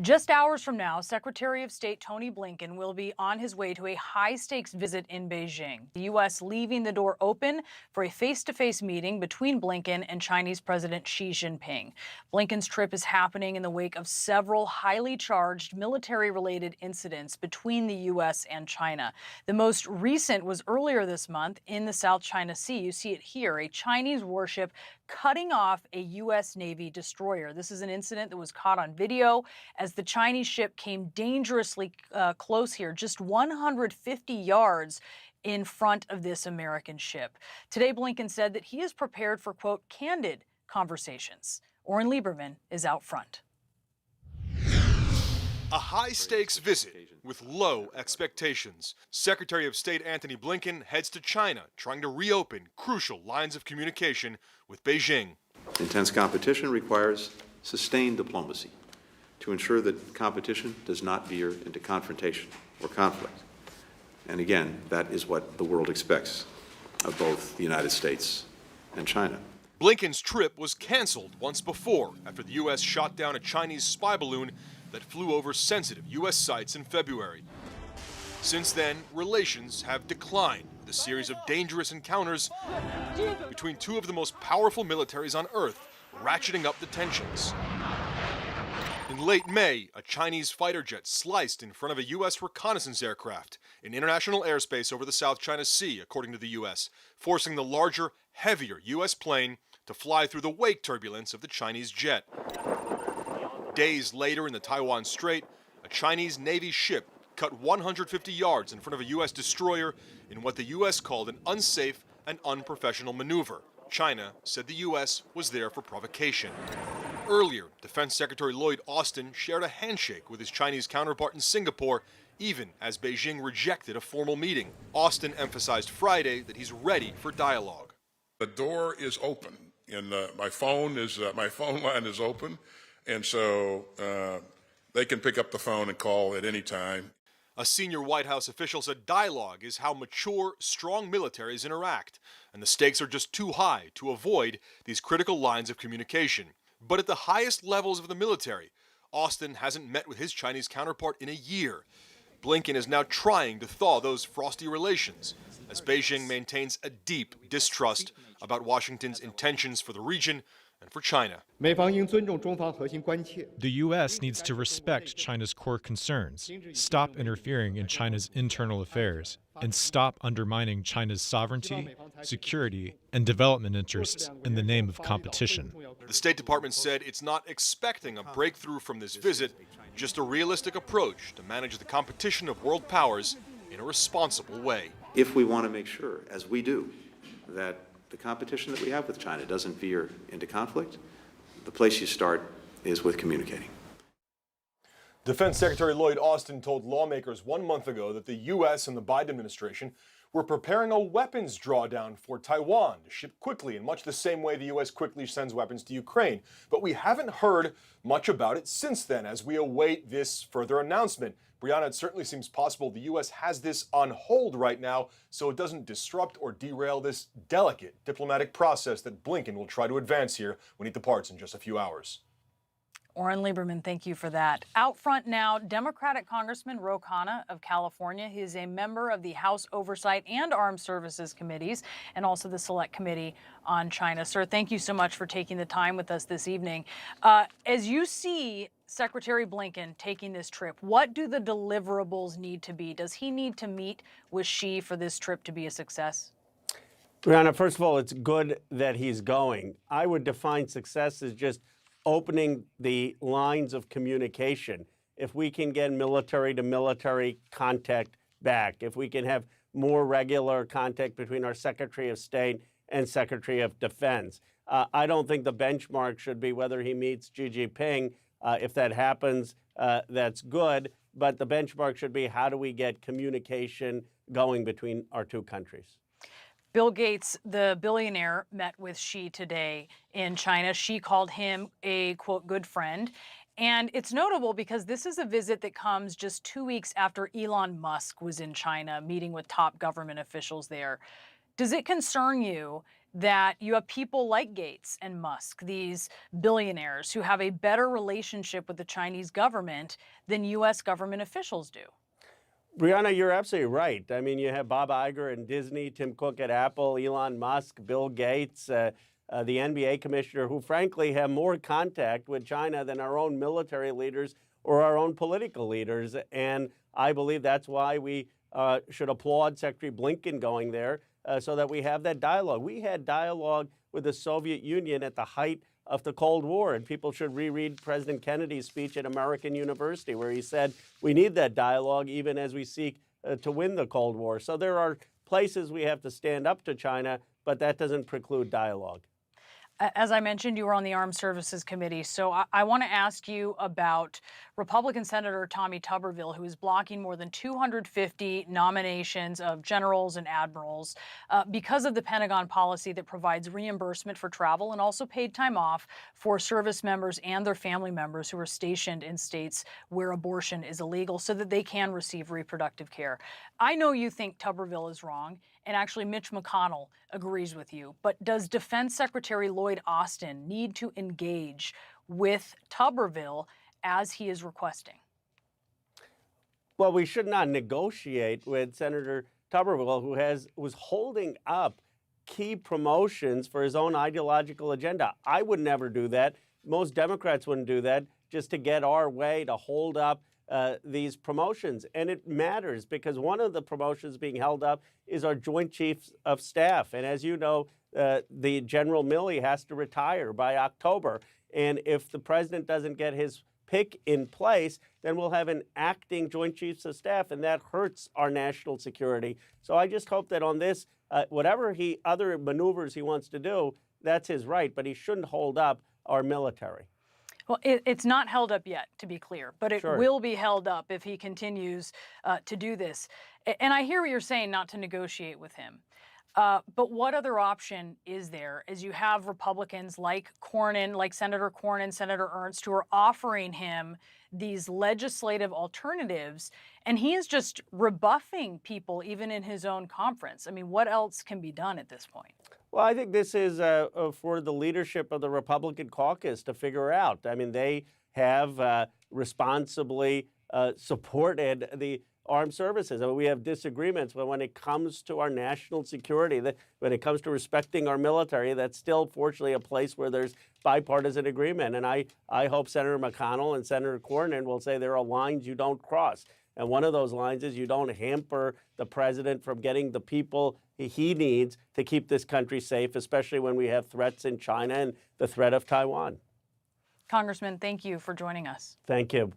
Just hours from now, Secretary of State Tony Blinken will be on his way to a high-stakes visit in Beijing. The U.S. leaving the door open for a face-to-face meeting between Blinken and Chinese President Xi Jinping. Blinken's trip is happening in the wake of several highly charged military-related incidents between the U.S. and China. The most recent was earlier this month in the South China Sea. You see it here, a Chinese warship cutting off a U.S. Navy destroyer. This is an incident that was caught on video as the Chinese ship came dangerously close here, just 150 yards in front of this American ship. Today, Blinken said that he is prepared for, quote, candid conversations. Oren Lieberman is out front. A high-stakes visit with low expectations. Secretary of State Antony Blinken heads to China, trying to reopen crucial lines of communication with Beijing. Intense competition requires sustained diplomacy to ensure that competition does not veer into confrontation or conflict. And again, that is what the world expects of both the United States and China. Blinken's trip was canceled once before after the U.S. shot down a Chinese spy balloon that flew over sensitive U.S. sites in February. Since then, relations have declined with a series of dangerous encounters between two of the most powerful militaries on Earth, ratcheting up the tensions. In late May, a Chinese fighter jet sliced in front of a U.S. reconnaissance aircraft in international airspace over the South China Sea, according to the U.S., forcing the larger, heavier U.S. plane to fly through the wake turbulence of the Chinese jet. Days later in the Taiwan Strait, a Chinese Navy ship cut 150 yards in front of a U.S. destroyer in what the U.S. called an unsafe and unprofessional maneuver. China said the U.S. was there for provocation. Earlier, Defense Secretary Lloyd Austin shared a handshake with his Chinese counterpart in Singapore, even as Beijing rejected a formal meeting. Austin emphasized Friday that he's ready for dialogue. The door is open, and my phone line is open, and so they can pick up the phone and call at any time. A senior White House official said dialogue is how mature, strong militaries interact, and the stakes are just too high to avoid these critical lines of communication. But at the highest levels of the military, Austin hasn't met with his Chinese counterpart in a year. Blinken is now trying to thaw those frosty relations, as Beijing maintains a deep distrust about Washington's intentions for the region and for China. The U.S. needs to respect China's core concerns, stop interfering in China's internal affairs, and stop undermining China's sovereignty, security, and development interests in the name of competition. The State Department said it's not expecting a breakthrough from this visit, just a realistic approach to manage the competition of world powers in a responsible way. If we want to make sure, as we do, that the competition that we have with China doesn't veer into conflict, the place you start is with communicating. Defense Secretary Lloyd Austin told lawmakers 1 month ago that the U.S. and the Biden administration were preparing a weapons drawdown for Taiwan to ship quickly in much the same way the U.S. quickly sends weapons to Ukraine. But we haven't heard much about it since then as we await this further announcement. Brianna, it certainly seems possible the U.S. has this on hold right now so it doesn't disrupt or derail this delicate diplomatic process that Blinken will try to advance here when he departs in just a few hours. Oren Lieberman, thank you for that. Out front now, Democratic Congressman Ro Khanna of California. He is a member of the House Oversight and Armed Services Committees and also the Select Committee on China. Sir, thank you so much for taking the time with us this evening. As you see Secretary Blinken taking this trip, what do the deliverables need to be? Does he need to meet with Xi for this trip to be a success? Brianna, first of all, it's good that he's going. I would define success as just opening the lines of communication. If we can get military to military contact back, if we can have more regular contact between our Secretary of State and Secretary of Defense. I don't think the benchmark should be whether he meets Xi Jinping. If that happens, that's good. But the benchmark should be how do we get communication going between our two countries. Bill Gates, the billionaire, met with Xi today in China. Xi called him a, quote, good friend. And it's notable because this is a visit that comes just 2 weeks after Elon Musk was in China meeting with top government officials there. Does it concern you that you have people like Gates and Musk, these billionaires who have a better relationship with the Chinese government than U.S. government officials do. Brianna, you're absolutely right. I mean, you have Bob Iger and Disney, Tim Cook at Apple, Elon Musk, Bill Gates, the NBA commissioner, who frankly have more contact with China than our own military leaders or our own political leaders. And I believe that's why we should applaud Secretary Blinken going there so that we have that dialogue. We had dialogue with the Soviet Union at the height of the Cold War, and people should reread President Kennedy's speech at American University where he said we need that dialogue even as we seek to win the Cold War. So there are places we have to stand up to China, but that doesn't preclude dialogue. As I mentioned, you were on the Armed Services Committee, so I want to ask you about Republican Senator Tommy Tuberville, who is blocking more than 250 nominations of generals and admirals because of the Pentagon policy that provides reimbursement for travel and also paid time off for service members and their family members who are stationed in states where abortion is illegal so that they can receive reproductive care. I know you think Tuberville is wrong, and actually Mitch McConnell agrees with you, but does Defense Secretary Lloyd Austin need to engage with Tuberville as he is requesting? Well, we should not negotiate with Senator Tuberville, who was holding up key promotions for his own ideological agenda. I would never do that. Most Democrats wouldn't do that just to get our way to hold up these promotions. And it matters because one of the promotions being held up is our Joint Chiefs of Staff. And as you know, the General Milley has to retire by October. And if the president doesn't get his pick in place, then we'll have an acting Joint Chiefs of Staff, and that hurts our national security. So I just hope that on this, whatever other maneuvers he wants to do, that's his right, but he shouldn't hold up our military. Well, it's not held up yet, to be clear, but it Sure. will be held up if he continues to do this. And I hear what you're saying, not to negotiate with him. But what other option is there as you have Republicans like Cornyn, like Senator Cornyn, Senator Ernst, who are offering him these legislative alternatives, and he is just rebuffing people even in his own conference? I mean, what else can be done at this point? Well, I think this is for the leadership of the Republican caucus to figure out. I mean, they have responsibly supported the armed services. I mean, we have disagreements, but when it comes to our national security, when it comes to respecting our military, that's still, fortunately, a place where there's bipartisan agreement. And I hope Senator McConnell and Senator Cornyn will say there are lines you don't cross. And one of those lines is you don't hamper the president from getting the people he needs to keep this country safe, especially when we have threats in China and the threat of Taiwan. Congressman, thank you for joining us. Thank you.